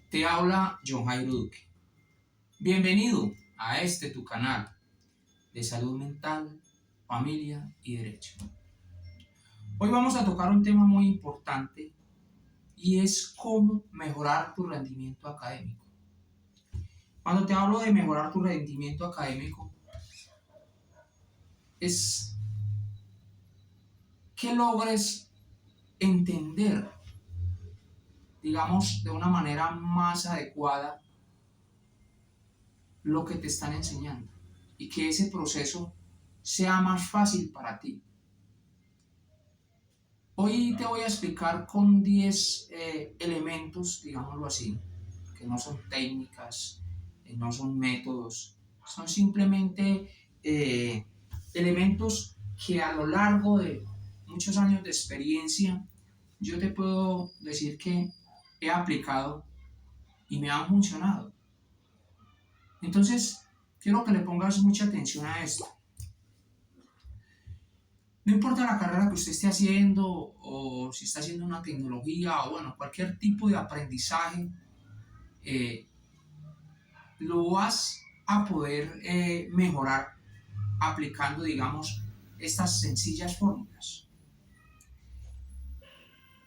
Te habla John Jairo Duque. Bienvenido a tu canal de salud mental, familia y derecho. Hoy vamos a tocar un tema muy importante y es cómo mejorar tu rendimiento académico. Cuando te hablo de mejorar tu rendimiento académico, es que logres entender, digamos, de una manera más adecuada lo que te están enseñando y que ese proceso sea más fácil para ti. Hoy te voy a explicar con 10 elementos, digámoslo así, que no son técnicas, no son métodos, son simplemente elementos que a lo largo de muchos años de experiencia yo te puedo decir que he aplicado y me han funcionado. Entonces, quiero que le pongas mucha atención a esto. No importa la carrera que usted esté haciendo o si está haciendo una tecnología o bueno, cualquier tipo de aprendizaje, lo vas a poder mejorar aplicando, digamos, estas sencillas fórmulas.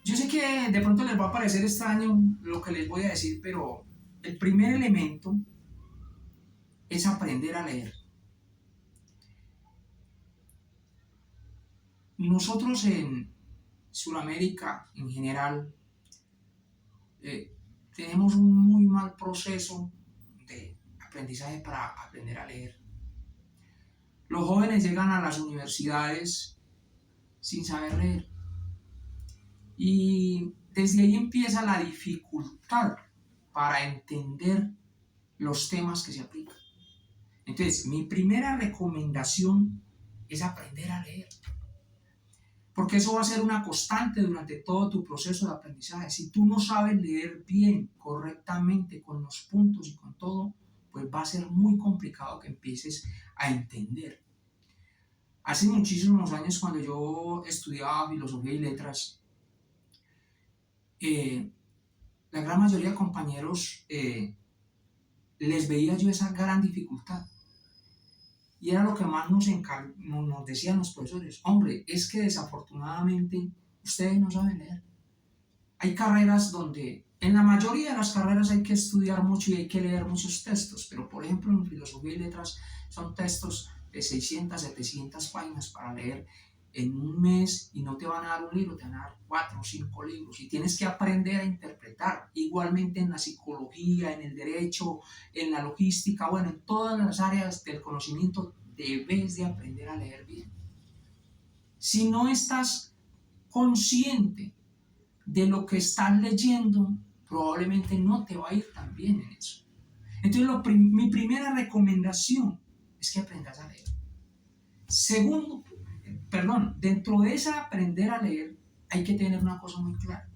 Yo sé que de pronto les va a parecer extraño lo que les voy a decir, pero el primer elemento es aprender a leer. Nosotros en Sudamérica en general tenemos un muy mal proceso de aprendizaje para aprender a leer. Los jóvenes llegan a las universidades sin saber leer y desde ahí empieza la dificultad para entender los temas que se aplican. Entonces, mi primera recomendación es aprender a leer, porque eso va a ser una constante durante todo tu proceso de aprendizaje. Si tú no sabes leer bien, correctamente, con los puntos y con todo, pues va a ser muy complicado que empieces a entender. Hace muchísimos años, cuando yo estudiaba filosofía y letras, la gran mayoría de compañeros les veía yo esa gran dificultad. Y era lo que más nos decían los profesores. Hombre, es que desafortunadamente ustedes no saben leer. Hay carreras donde, en la mayoría de las carreras hay que estudiar mucho y hay que leer muchos textos, pero por ejemplo en filosofía y letras son textos de 600, 700 páginas para leer en un mes y no te van a dar un libro, te van a dar 4 o 5 libros y tienes que aprender a interpretar. Igualmente en la psicología, en el derecho, en la logística, bueno, en todas las áreas del conocimiento debes de aprender a leer bien. Si no estás consciente de lo que estás leyendo, probablemente no te va a ir tan bien en eso. Entonces mi primera recomendación es que aprendas a leer. Segundo, dentro de esa aprender a leer hay que tener una cosa muy clara.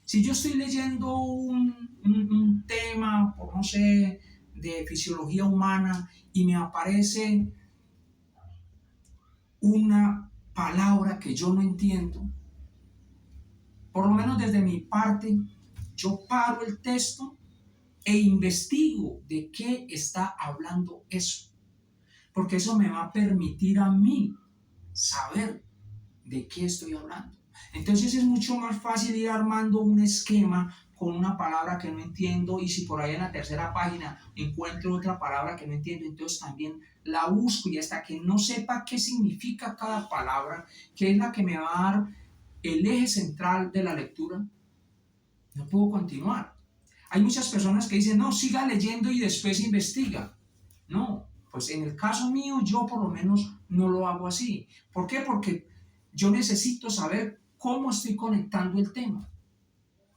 Si yo estoy leyendo un tema, por no sé, de fisiología humana y me aparece una palabra que yo no entiendo, por lo menos desde mi parte, yo paro el texto e investigo de qué está hablando eso, porque eso me va a permitir a mí saber de qué estoy hablando. Entonces es mucho más fácil ir armando un esquema con una palabra que no entiendo y si por ahí en la tercera página encuentro otra palabra que no entiendo, entonces también la busco y hasta que no sepa qué significa cada palabra, que es la que me va a dar el eje central de la lectura, no puedo continuar. Hay muchas personas que dicen, no, siga leyendo y después investiga. No, pues en el caso mío yo por lo menos no lo hago así. ¿Por qué? Porque yo necesito saber cómo estoy conectando el tema.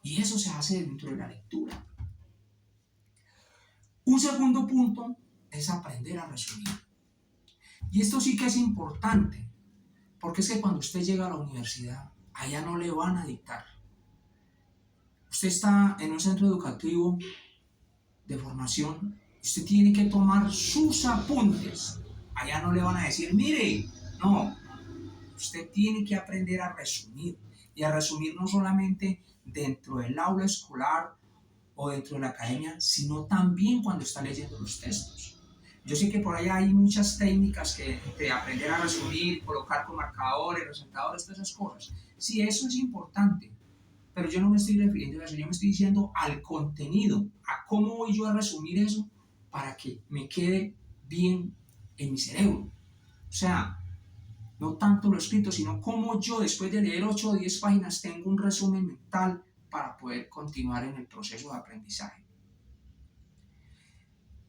Y eso se hace dentro de la lectura. Un segundo punto es aprender a resumir. Y esto sí que es importante, porque es que cuando usted llega a la universidad, allá no le van a dictar. Usted está en un centro educativo de formación, usted tiene que tomar sus apuntes. Allá no le van a decir, mire, no. Usted tiene que aprender a resumir. Y a resumir no solamente dentro del aula escolar o dentro de la academia, sino también cuando está leyendo los textos. Yo sé que por ahí hay muchas técnicas que de aprender a resumir, colocar con marcadores, resaltadores, todas esas cosas. Sí, eso es importante, pero yo no me estoy refiriendo a eso, yo me estoy diciendo al contenido, a cómo voy yo a resumir eso para que me quede bien en mi cerebro. O sea, no tanto lo escrito, sino cómo yo después de leer 8 o 10 páginas tengo un resumen mental para poder continuar en el proceso de aprendizaje.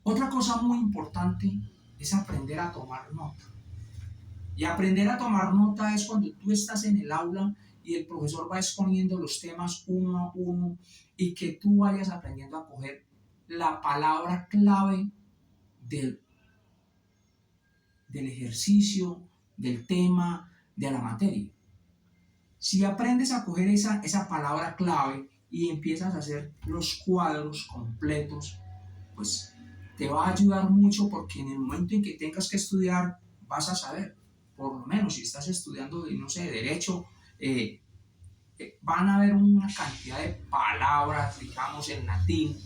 Otra cosa muy importante es aprender a tomar nota. Y aprender a tomar nota es cuando tú estás en el aula y el profesor va exponiendo los temas uno a uno y que tú vayas aprendiendo a coger la palabra clave del, del ejercicio, del tema, de la materia. Si aprendes a coger esa palabra clave y empiezas a hacer los cuadros completos, pues te va a ayudar mucho porque en el momento en que tengas que estudiar vas a saber, por lo menos si estás estudiando, no sé, derecho, van a haber una cantidad de palabras, digamos, en latín,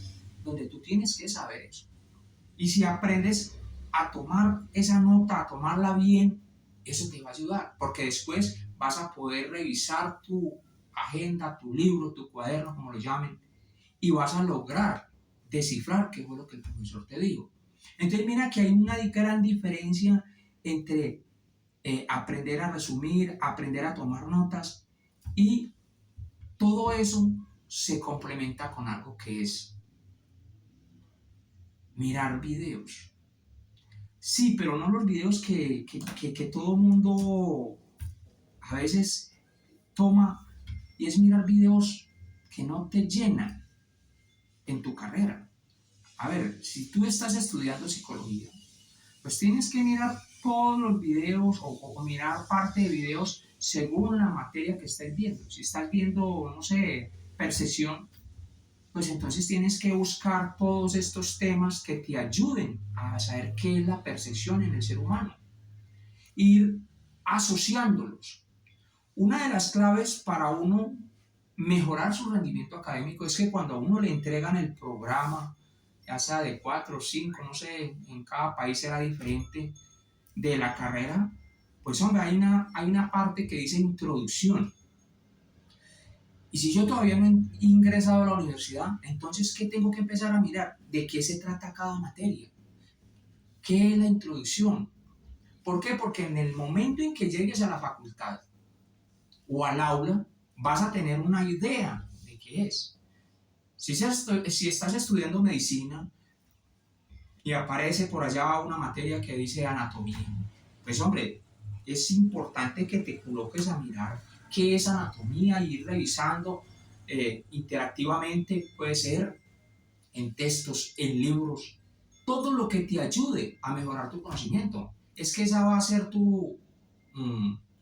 donde tú tienes que saber eso. Y si aprendes a tomar esa nota, a tomarla bien, eso te va a ayudar, porque después vas a poder revisar tu agenda, tu libro, tu cuaderno, como lo llamen, y vas a lograr descifrar qué fue lo que el profesor te dijo. Entonces mira que hay una gran diferencia entre aprender a resumir, aprender a tomar notas, y todo eso se complementa con algo que es mirar videos. Sí, pero no los videos que todo el mundo a veces toma, y es mirar videos que no te llenan en tu carrera. A ver, si tú estás estudiando psicología, pues tienes que mirar todos los videos o mirar parte de videos según la materia que estés viendo. Si estás viendo, no sé, percepción, pues entonces tienes que buscar todos estos temas que te ayuden a saber qué es la percepción en el ser humano. Ir asociándolos. Una de las claves para uno mejorar su rendimiento académico es que cuando a uno le entregan el programa, ya sea de 4 o 5, no sé, en cada país será diferente, de la carrera, pues hombre, hay una parte que dice introducción. Y si yo todavía no he ingresado a la universidad, entonces, ¿qué tengo que empezar a mirar? ¿De qué se trata cada materia? ¿Qué es la introducción? ¿Por qué? Porque en el momento en que llegues a la facultad o al aula, vas a tener una idea de qué es. Si estás estudiando medicina y aparece por allá una materia que dice anatomía, pues hombre, es importante que te coloques a mirar qué es anatomía y ir revisando interactivamente, puede ser en textos, en libros, todo lo que te ayude a mejorar tu conocimiento. Es que esa va a ser tu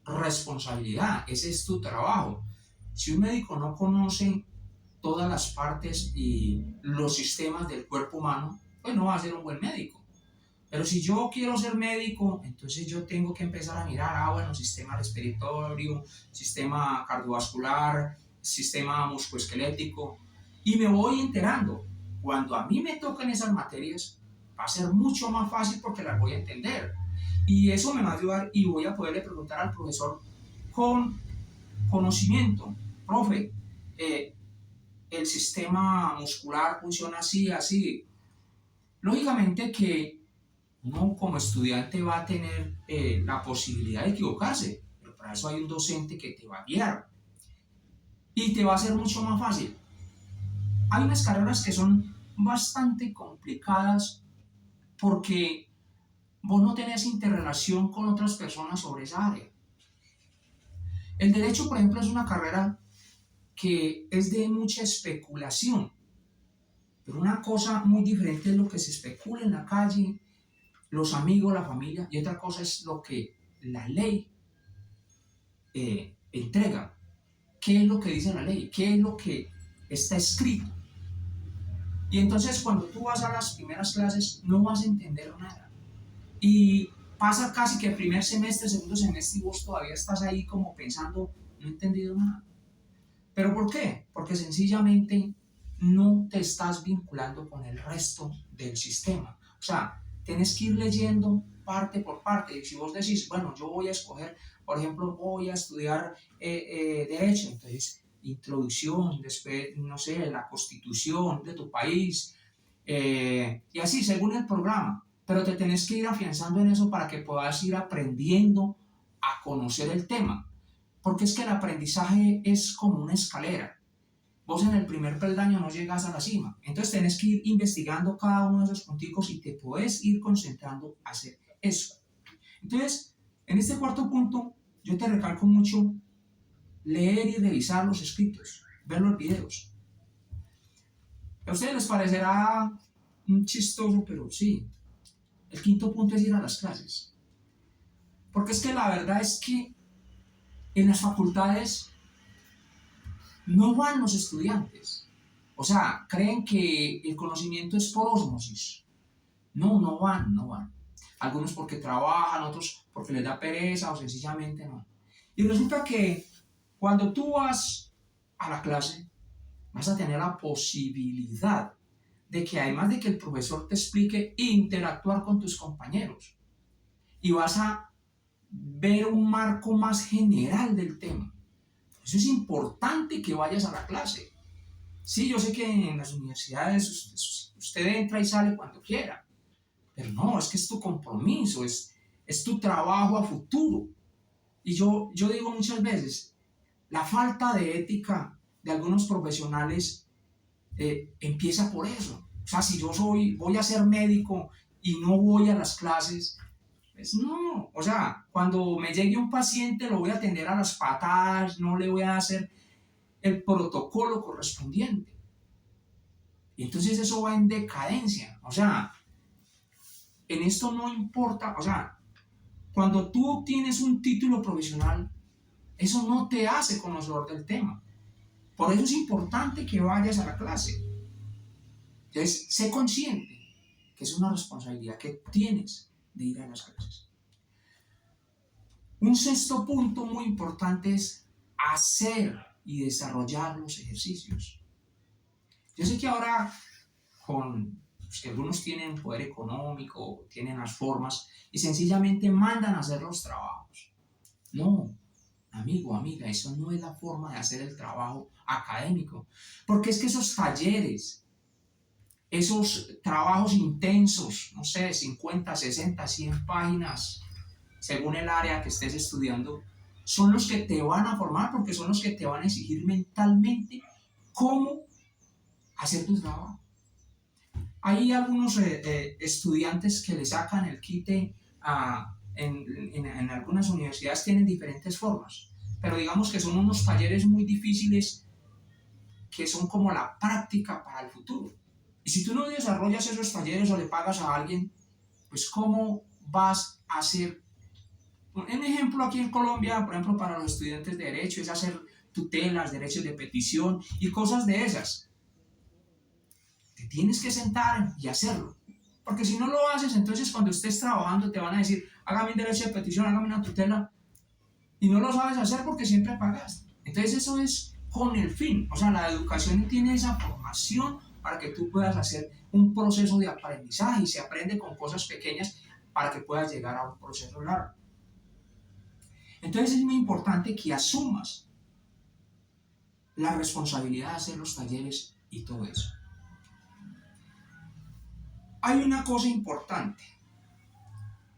responsabilidad, ese es tu trabajo. Si un médico no conoce todas las partes y los sistemas del cuerpo humano, pues no va a ser un buen médico. Pero si yo quiero ser médico, entonces yo tengo que empezar a mirar, bueno, sistema respiratorio, sistema cardiovascular, sistema musculoesquelético, y me voy enterando. Cuando a mí me toquen esas materias, va a ser mucho más fácil porque las voy a entender. Y eso me va a ayudar y voy a poderle preguntar al profesor con conocimiento, profe, el sistema muscular funciona así, así. Lógicamente que uno como estudiante va a tener la posibilidad de equivocarse, pero para eso hay un docente que te va a guiar y te va a ser mucho más fácil. Hay unas carreras que son bastante complicadas porque vos no tenés interrelación con otras personas sobre esa área. El derecho, por ejemplo, es una carrera que es de mucha especulación, pero una cosa muy diferente es lo que se especula en la calle, los amigos, la familia, y otra cosa es lo que la ley entrega. ¿Qué es lo que dice la ley? ¿Qué es lo que está escrito? Y entonces cuando tú vas a las primeras clases no vas a entender nada. Y pasa casi que el primer semestre, segundo semestre y vos todavía estás ahí como pensando, no he entendido nada. ¿Pero por qué? Porque sencillamente no te estás vinculando con el resto del sistema. O sea, tienes que ir leyendo parte por parte. Si vos decís, bueno, yo voy a escoger, por ejemplo, voy a estudiar Derecho, entonces introducción, después, no sé, la constitución de tu país, y así, según el programa. Pero te tenés que ir afianzando en eso para que puedas ir aprendiendo a conocer el tema. Porque es que el aprendizaje es como una escalera. Vos en el primer peldaño no llegas a la cima. Entonces tenés que ir investigando cada uno de esos punticos y te puedes ir concentrando a hacer eso. Entonces, en este cuarto punto, yo te recalco mucho leer y revisar los escritos, ver los videos. A ustedes les parecerá chistoso, pero sí. El quinto punto es ir a las clases. Porque es que la verdad es que en las facultades no van los estudiantes. O sea, creen que el conocimiento es por ósmosis. No, no van, no van. Algunos porque trabajan, otros porque les da pereza o sencillamente no. Y resulta que cuando tú vas a la clase, vas a tener la posibilidad de que además de que el profesor te explique, interactuar con tus compañeros. Y vas a ver un marco más general del tema. Eso es importante que vayas a la clase. Sí, yo sé que en las universidades usted entra y sale cuando quiera, pero no, es que es tu compromiso, es tu trabajo a futuro. Y yo digo muchas veces, la falta de ética de algunos profesionales empieza por eso. O sea, si yo voy a ser médico y no voy a las clases, pues no, o sea, cuando me llegue un paciente lo voy a atender a las patadas, no le voy a hacer el protocolo correspondiente. Y entonces eso va en decadencia. O sea, en esto no importa, o sea, cuando tú obtienes un título profesional, eso no te hace conocedor del tema. Por eso es importante que vayas a la clase. Entonces, sé consciente que es una responsabilidad que tienes de ir a las clases. Un sexto punto muy importante es hacer y desarrollar los ejercicios. Yo sé que ahora pues, que algunos tienen poder económico, tienen las formas y sencillamente mandan a hacer los trabajos. No, amigo, amiga, eso no es la forma de hacer el trabajo académico. Porque es que esos talleres, esos trabajos intensos, no sé, 50, 60, 100 páginas, según el área que estés estudiando, son los que te van a formar porque son los que te van a exigir mentalmente cómo hacer tu trabajo. Hay algunos estudiantes que le sacan el quite en algunas universidades, tienen diferentes formas, pero digamos que son unos talleres muy difíciles que son como la práctica para el futuro. Y si tú no desarrollas esos talleres o le pagas a alguien, pues ¿cómo vas a hacer? Un ejemplo aquí en Colombia, por ejemplo, para los estudiantes de Derecho, es hacer tutelas, derechos de petición y cosas de esas. Te tienes que sentar y hacerlo. Porque si no lo haces, entonces cuando estés trabajando te van a decir, hágame un derecho de petición, hágame una tutela, y no lo sabes hacer porque siempre pagaste. Entonces eso es con el fin. O sea, la educación tiene esa formación para que tú puedas hacer un proceso de aprendizaje y se aprende con cosas pequeñas para que puedas llegar a un proceso largo. Entonces es muy importante que asumas la responsabilidad de hacer los talleres y todo eso. Hay una cosa importante,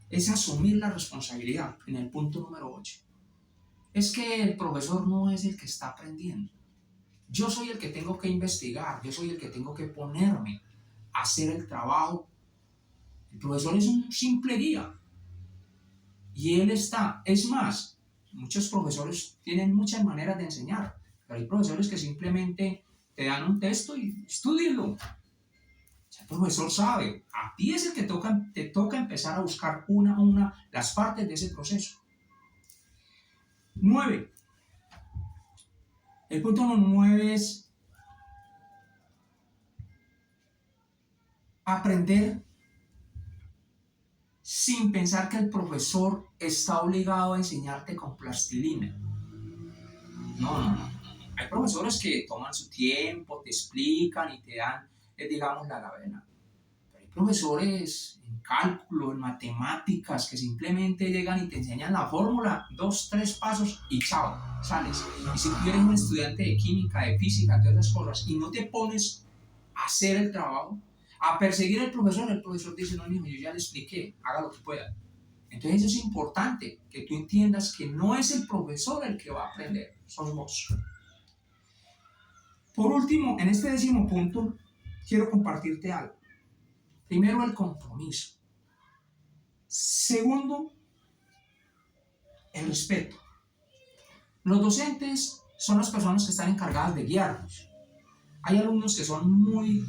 es asumir la responsabilidad en el punto número 8. Es que el profesor no es el que está aprendiendo. Yo soy el que tengo que investigar, yo soy el que tengo que ponerme a hacer el trabajo. El profesor es un simple guía. Y él está, es más, muchos profesores tienen muchas maneras de enseñar, pero hay profesores que simplemente te dan un texto y estúdienlo. El profesor sabe, a ti es el que te toca empezar a buscar una a una las partes de ese proceso. 9. El punto número 9 es aprender sin pensar que el profesor está obligado a enseñarte con plastilina. No, no, no. Hay profesores que toman su tiempo, te explican y te dan, digamos, la gavena. Pero hay profesores en cálculo, en matemáticas, que simplemente llegan y te enseñan la fórmula, 2, 3 pasos y chao, sales. Y si tú eres un estudiante de química, de física, de otras cosas, y no te pones a hacer el trabajo, a perseguir al profesor, el profesor dice, no, niño, yo ya le expliqué, haga lo que pueda. Entonces eso es importante, que tú entiendas que no es el profesor el que va a aprender, sos vos. Por último, en este 10º punto, quiero compartirte algo. Primero, el compromiso. Segundo, el respeto. Los docentes son las personas que están encargadas de guiarnos. Hay alumnos que son muy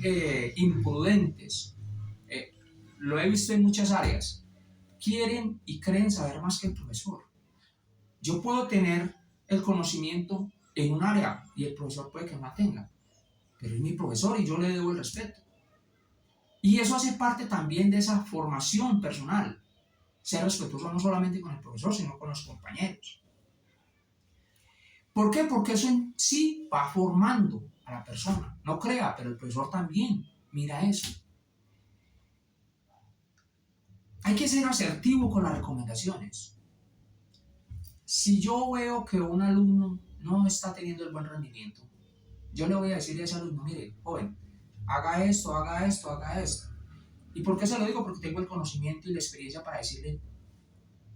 imprudentes. Lo he visto en muchas áreas. Quieren y creen saber más que el profesor. Yo puedo tener el conocimiento en un área y el profesor puede que no la tenga, pero es mi profesor y yo le debo el respeto. Y eso hace parte también de esa formación personal. Ser respetuoso no solamente con el profesor, sino con los compañeros. ¿Por qué? Porque eso en sí va formando a la persona. No crea, pero el profesor también mira eso. Hay que ser asertivo con las recomendaciones. Si yo veo que un alumno no está teniendo el buen rendimiento, yo le voy a decir a ese alumno, mire, joven, haga esto, haga esto, haga esto. ¿Y por qué se lo digo? Porque tengo el conocimiento y la experiencia para decirle.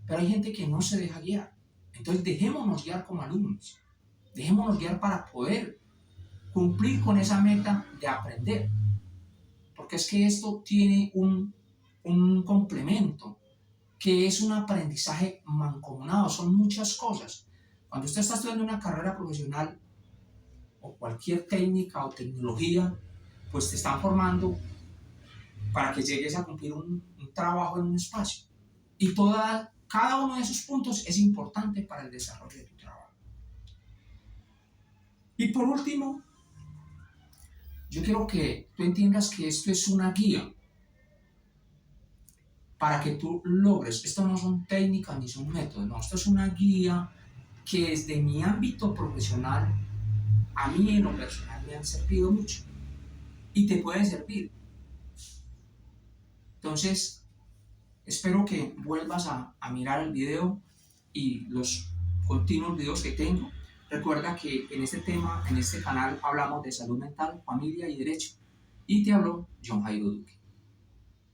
Pero hay gente que no se deja guiar. Entonces dejémonos guiar como alumnos. Dejémonos guiar para poder cumplir con esa meta de aprender. Porque es que esto tiene un complemento, que es un aprendizaje mancomunado. Son muchas cosas. Cuando usted está estudiando una carrera profesional o cualquier técnica o tecnología, pues te están formando para que llegues a cumplir un trabajo en un espacio. Y cada uno de esos puntos es importante para el desarrollo de tu trabajo. Y por último, yo quiero que tú entiendas que esto es una guía para que tú logres. Esto no son técnicas ni son métodos, no, esto es una guía que desde mi ámbito profesional, a mí en lo personal me han servido mucho y te pueden servir. Entonces, espero que vuelvas a mirar el video y los continuos videos que tengo. Recuerda que en este tema, en este canal, hablamos de salud mental, familia y derecho. Y te habló John Jairo Duque.